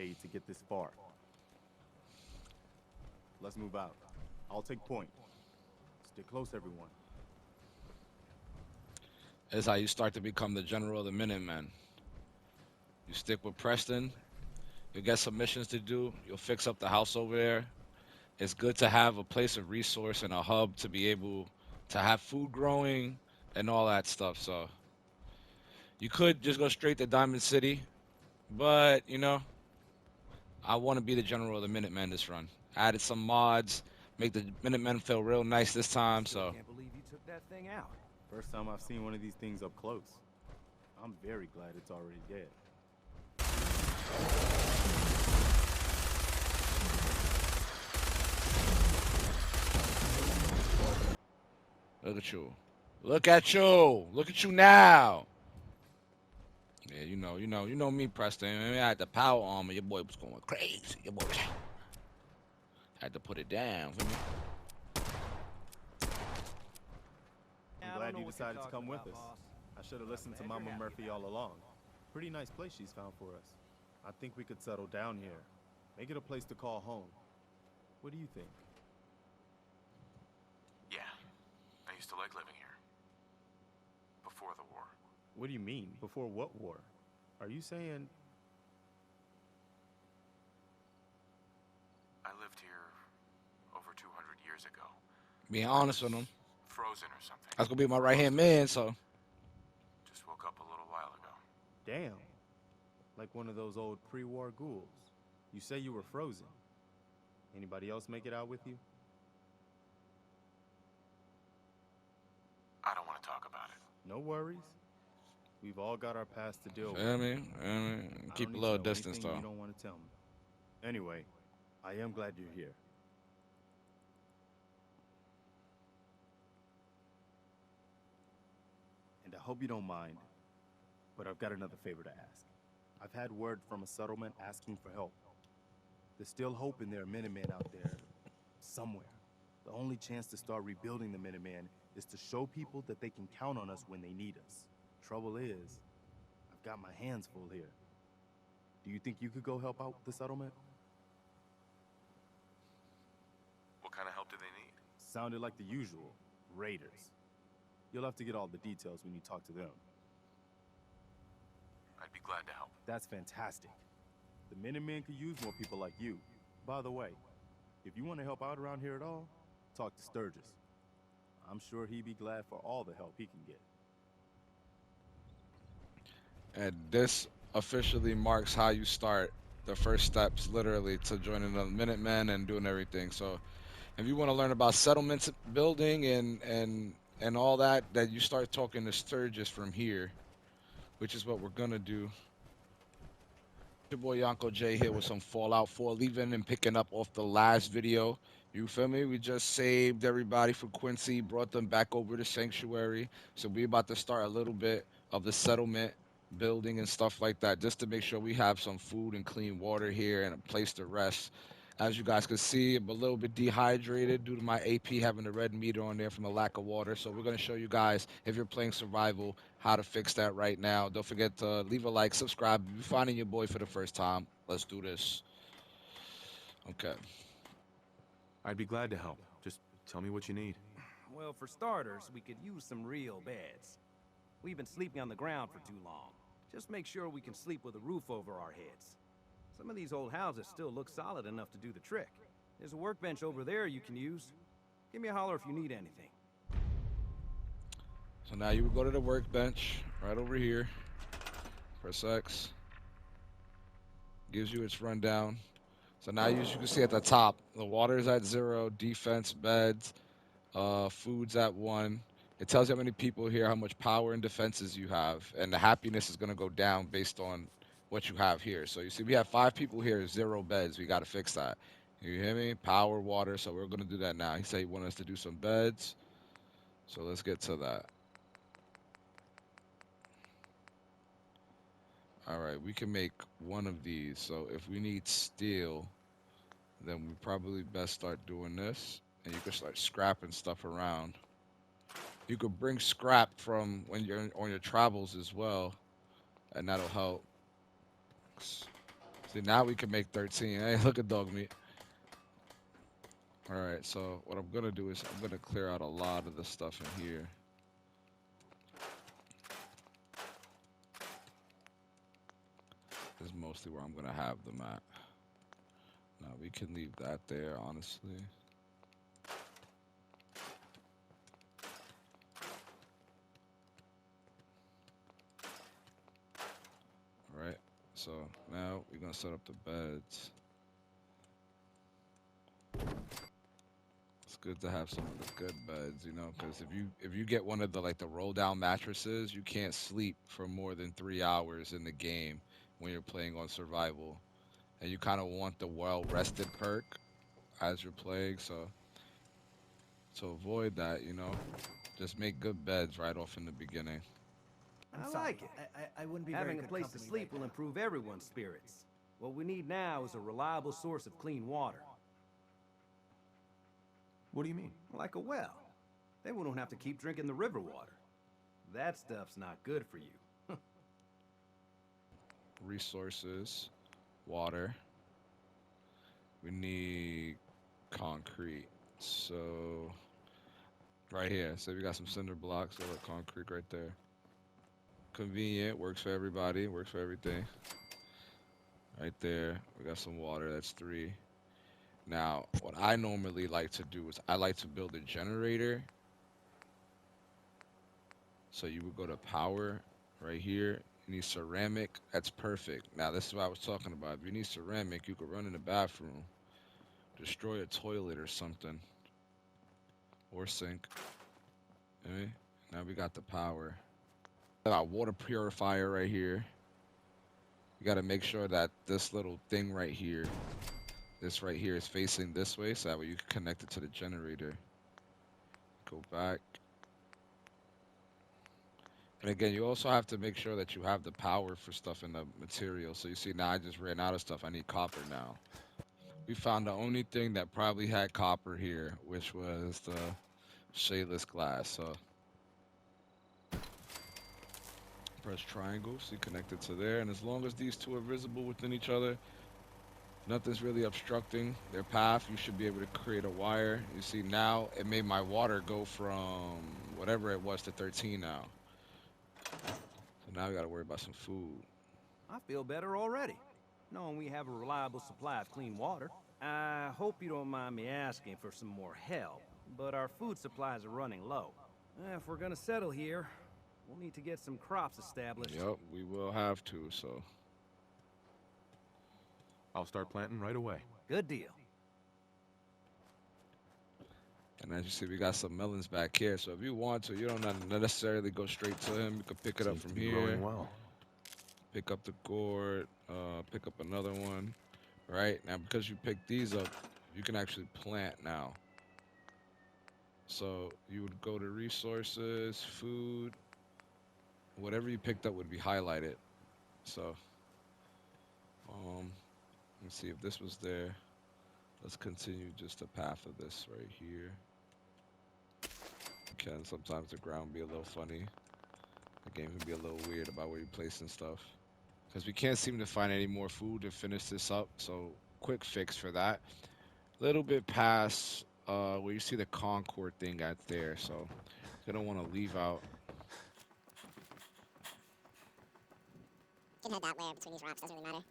aid to get this far. Let's move out. I'll take point. Stick close, everyone. It's how you start to become the general of the Minutemen. You stick with Preston. You'll get some missions to do. You'll fix up the house over there. It's good to have a place of resource and a hub to be able to have food growing and all that stuff. So you could just go straight to Diamond City, but I want to be the general of the Minutemen this run. Added some mods, make the Minutemen feel real nice this time. Still So can't believe you took that thing out. First time I've seen one of these things up close. I'm very glad it's already dead. look at you, look at you, look at you now. Yeah, you know me, Preston. I had the power armor. Your boy was going crazy. Your boy had to put it down for me. I'm glad you decided to come with us. I should have listened to Mama Murphy all along. Pretty nice place she's found for us. I think we could settle down here. Make it a place to call home. What do you think? Yeah, I used to like living here. Before the war. What do you mean? Before what war? Are you saying... I lived here over 200 years ago. Being honest with him, Frozen or something. that's gonna be my right hand man. So Just woke up a little while ago. Damn. Like one of those old pre-war ghouls. You say you were frozen. Anybody else make it out with you? I don't want to talk about it. No worries. We've all got our past to deal with. feel me? I Keep don't a need little to know distance anything though. you don't want to tell me. Anyway, I am glad you're here. And I hope you don't mind, but I've got another favor to ask. I've had word from a settlement asking for help. There's still hope in there are Minutemen out there somewhere. The only chance to start rebuilding the Minutemen is to show people that they can count on us when they need us. Trouble is, I've got my hands full here. Do you think you could go help out the settlement? What kind of help do they need? Sounded like the usual, raiders. You'll have to get all the details when you talk to them. I'd be glad to help. That's fantastic. The Minutemen could use more people like you. By the way, if you want to help out around here at all, talk to Sturgis. I'm sure he'd be glad for all the help he can get. And this officially marks how you start the first steps, literally, to joining the Minutemen and doing everything. So, if you want to learn about settlements building and all that, that you start talking to Sturgis from here, which is what we're gonna do. Your boy Yonko J here with some Fallout 4, leaving and picking up off the last video. You feel me? We just saved everybody from Quincy, brought them back over to Sanctuary. So we about to start a little bit of the settlement building and stuff like that, just to make sure we have some food and clean water here and a place to rest. As you guys can see, I'm a little bit dehydrated due to my AP having the red meter on there from the lack of water. So we're going to show you guys, if you're playing survival, how to fix that right now. Don't forget to leave a like, subscribe. If you're finding your boy for the first time, let's do this. Okay. I'd be glad to help. Just tell me what you need. Well, for starters, we could use some real beds. We've been sleeping on the ground for too long. Just make sure we can sleep with a roof over our heads. Some of these old houses still look solid enough to do the trick. There's a workbench over there you can use. Give me a holler if you need anything. So now you would go to the workbench right over here. Press X. Gives you its rundown. So now as you can see at the top, the water is at 0, defense, beds, food's at 1. It tells you how many people here, how much power and defenses you have, and the happiness is going to go down based on what you have here. So you see we have 5 people here, 0 beds. We got to fix that. You hear me? Power, water. So we're going to do that now. He said he wanted us to do some beds. So let's get to that. All right, we can make one of these. So if we need steel, then we probably best start doing this. And you can start scrapping stuff around. You could bring scrap from when you're on your travels as well, and that'll help. So See, now we can make 13. Hey, look at dog meat. All right, so what I'm gonna do is I'm gonna clear out a lot of the stuff in here. This is mostly where I'm gonna have them at. Now we can leave that there, honestly. All right, so now we're gonna set up the beds. It's good to have some of the good beds, you know, because if you get one of the like the roll down mattresses, you can't sleep for more than 3 hours in the game when you're playing on survival, and you kind of want the well rested perk as you're playing. So to avoid that, you know, just make good beds right off in the beginning. I like it. I wouldn't be very Having a good place to company sleep right will now. improve everyone's spirits. What we need now is a reliable source of clean water. What do you mean? Like a well. Then we don't have to keep drinking the river water. That stuff's not good for you. Resources, water. We need concrete. So right here. So we got some cinder blocks, a little concrete right there. Convenient, works for everybody, works for everything. Right there, we got some water, that's 3. Now, what I normally like to do is I like to build a generator. So you would go to power right here. You need ceramic, that's perfect. Now, this is what I was talking about. If you need ceramic, you could run in the bathroom, destroy a toilet or something, or sink. Okay? Now we got the power. Got our water purifier right here. You got to make sure that this little thing right here, this right here is facing this way, so that way you can connect it to the generator. Go back. And again, you also have to make sure that you have the power for stuff in the material. So you see now I just ran out of stuff. I need copper now. We found the only thing that probably had copper here, which was the shadeless glass. So press triangle, see connected to there. And as long as these two are visible within each other, nothing's really obstructing their path. You should be able to create a wire. You see now it made my water go from whatever it was to 13 now. So now we gotta worry about some food. I feel better already, knowing we have a reliable supply of clean water. I hope you don't mind me asking for some more help, but our food supplies are running low. If we're gonna settle here, we'll need to get some crops established. Yep, we will have to, so. I'll start planting right away. Good deal. And as you see, we got some melons back here. So if you want to, you don't necessarily go straight to him. You can pick it up Seems to from be here. growing well. Pick up the gourd, pick up another one. Right? Now, because you picked these up, you can actually plant now. So you would go to resources, food, whatever you picked up would be highlighted. So, let's see if this was there. Let's continue just the path of this right here. Can sometimes the ground be a little funny. The game can be a little weird about where you're placing stuff. Because we can't seem to find any more food to finish this up. So quick fix for that. Little bit past where you see the Concord thing out there. So they don't want to leave out. You can head that way or between these rocks, doesn't really matter.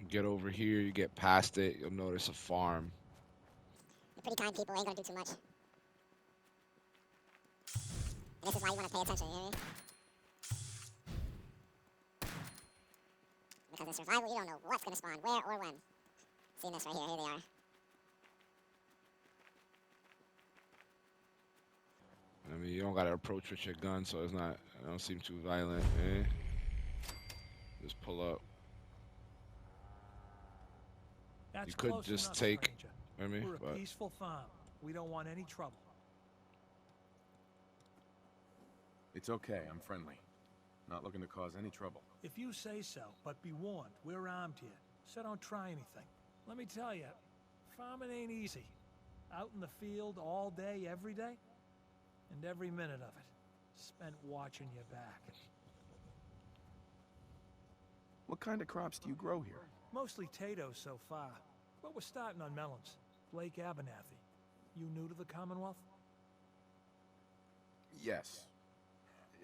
Get over here, you get past it, you'll notice a farm. The pretty kind people ain't gonna do too much. And this is why you wanna pay attention, you hear me? Because in survival, you don't know what's gonna spawn, where or when. See this right here, here they are. I mean, you don't gotta approach with your gun, so it's not, it don't seem too violent, eh? Just pull up. That's You could close just enough, take- stranger. I mean, We're a but peaceful farm. We don't want any trouble. It's okay, I'm friendly. Not looking to cause any trouble. If you say so, but be warned, we're armed here, so don't try anything. Let me tell you, farming ain't easy. Out in the field all day, every day, and every minute of it spent watching your back. What kind of crops do you grow here? Mostly potatoes so far, but we're starting on melons. Lake Abernathy. You new to the Commonwealth? Yes.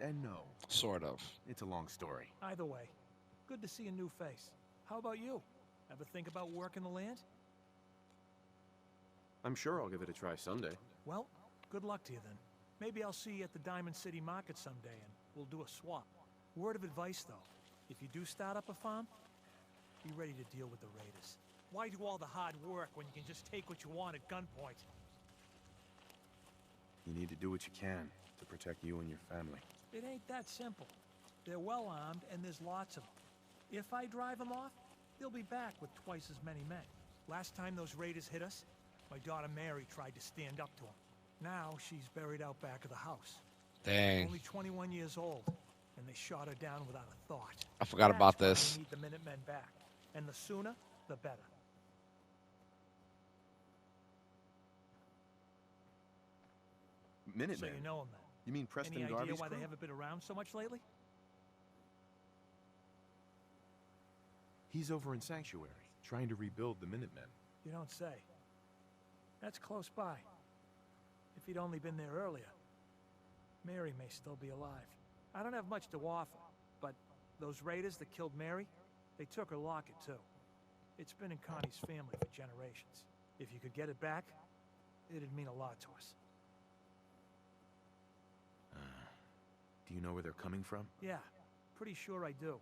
And no. Sort of. It's a long story. Either way, good to see a new face. How about you? Ever think about working the land? I'm sure I'll give it a try someday. Well, good luck to you then. Maybe I'll see you at the Diamond City Market someday and we'll do a swap. Word of advice though, if you do start up a farm, be ready to deal with the raiders. Why do all the hard work when you can just take what you want at gunpoint? You need to do what you can to protect you and your family. It ain't that simple. They're well armed and there's lots of them. If I drive them off, they'll be back with twice as many men. Last time those raiders hit us, my daughter Mary tried to stand up to them. Now she's buried out back of the house. Dang. Only 21 years old, and they shot her down without a thought. I forgot about That's why this. we need the Minutemen back, and the sooner, the better. Minutemen? So you know them then. You mean Preston Any idea Garvey's why crew? they haven't been around so much lately? He's over in Sanctuary, trying to rebuild the Minutemen. You don't say. That's close by. If he'd only been there earlier, Mary may still be alive. I don't have much to offer, but those raiders that killed Mary, they took her locket too. It's been in Connie's family for generations. If you could get it back, it'd mean a lot to us. Do you know where they're coming from? Yeah, pretty sure I do.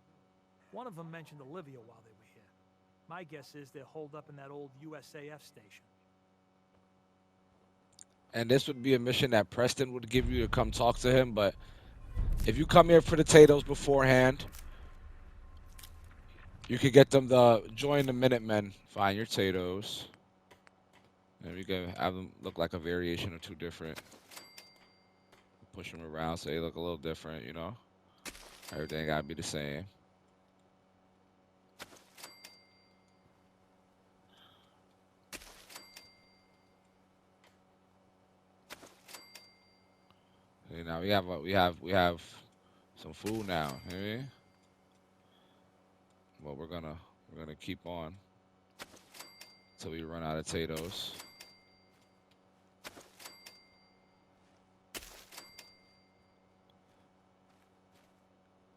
One of them mentioned Olivia while they were here. My guess is they're holed up in that old USAF station. And this would be a mission that Preston would give you to come talk to him, but if you come here for the potatoes beforehand, you could get them to join the Minutemen. Find your potatoes. And we can have them look like a variation or two different. Push them around so they look a little different, you know? Everything gotta be the same. Okay, now we have some food now. You know what I mean? Well, we're gonna keep on until we run out of potatoes.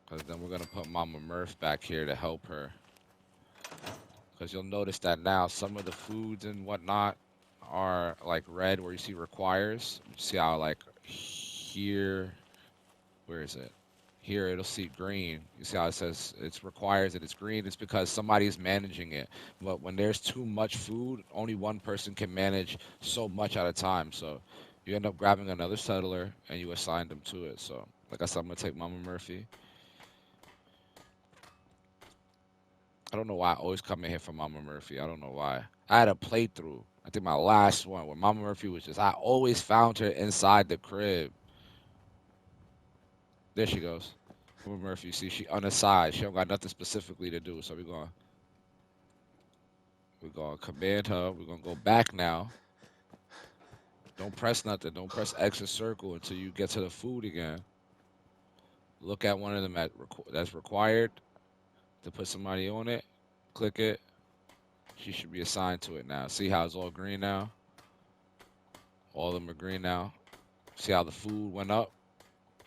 Because then we're gonna put Mama Murph back here to help her. Because you'll notice that now some of the foods and whatnot are like red where you see requires. You see how like here, where is it? Here it'll see green. You see how it says it's requires and it's green? It's because somebody's managing it. But when there's too much food, only one person can manage so much at a time. So you end up grabbing another settler and you assign them to it. So like I said, I'm gonna take Mama Murphy. I don't know why I always come in here for Mama Murphy. I don't know why. I had a playthrough. I think my last one where Mama Murphy was just, I always found her inside the crib. There she goes. Mama Murphy, see, she on the side. She don't got nothing specifically to do. So we're going to command her. We're going to go back now. Don't press nothing. Don't press X or circle until you get to the food again. Look at one of them that's required to put somebody on it. Click it. She should be assigned to it now. See how it's all green now? All of them are green now. See how the food went up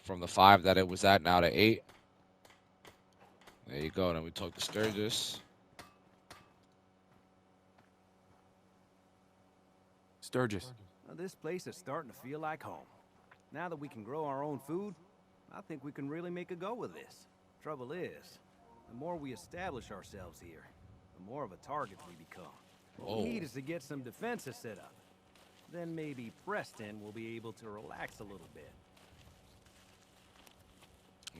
from the 5 that it was at now to 8? There you go. Then we talk to Sturgis. Sturgis. Well, this place is starting to feel like home. Now that we can grow our own food, I think we can really make a go with this. Trouble is, the more we establish ourselves here, the more of a target we become. What we need is to get some defenses set up. Then maybe Preston will be able to relax a little bit.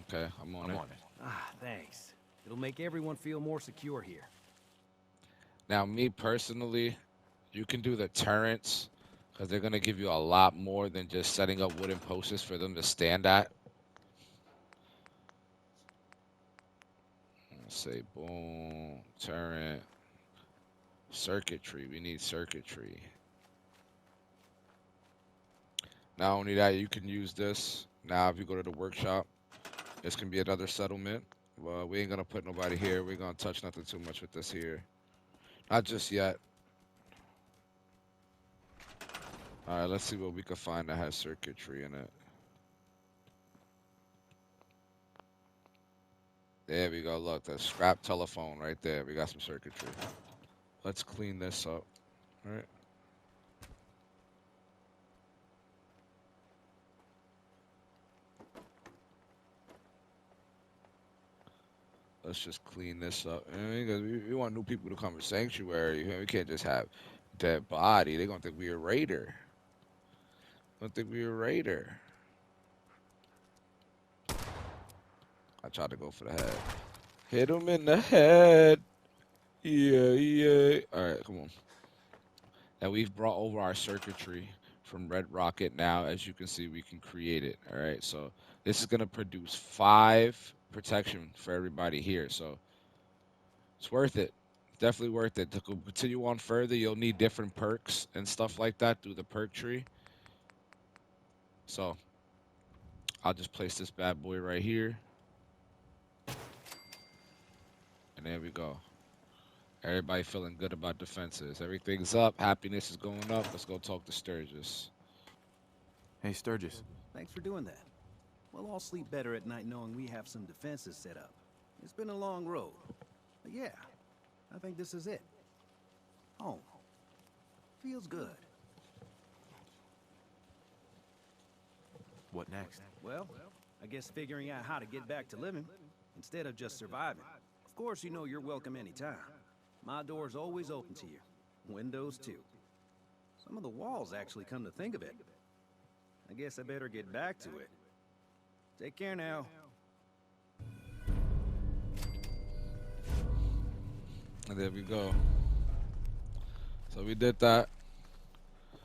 Okay, I'm on it. Ah, thanks. It'll make everyone feel more secure here. Now, me personally, you can do the turrets because they're going to give you a lot more than just setting up wooden posts for them to stand at. Let's say, boom, turret, circuitry. We need circuitry. Not only that, you can use this. Now, if you go to the workshop, this can be another settlement Well, we ain't gonna put nobody here. We're gonna touch nothing too much with this here. Not just yet. Alright, let's see what we can find that has circuitry in it. There we go. Look, that scrap telephone right there. We got some circuitry. Let's clean this up. All right. Let's just clean this up. Because we want new people to come to Sanctuary. We can't just have dead body. They're going to think we're a raider. Don't think we're a raider. I tried to go for the head. Hit him in the head. Yeah. All right, come on. Now we've brought over our circuitry from Red Rocket. Now, as you can see, we can create it. All right, so this is going to produce 5 protection for everybody here. So it's worth it. Definitely worth it. To continue on further, you'll need different perks and stuff like that through the perk tree. So I'll just place this bad boy right here. And there we go. Everybody feeling good about defenses. Everything's up. Happiness is going up. Let's go talk to Sturgis. Hey, Sturgis. Thanks for doing that. We'll all sleep better at night knowing we have some defenses set up. It's been a long road. But yeah, I think this is it. Home. Feels good. What next? Well, I guess figuring out how to get back to living instead of just surviving. Of course, you know you're welcome anytime. My door's always open to you. Windows, too. Some of the walls actually come to think of it. I guess I better get back to it. Take care now. And there we go. So we did that.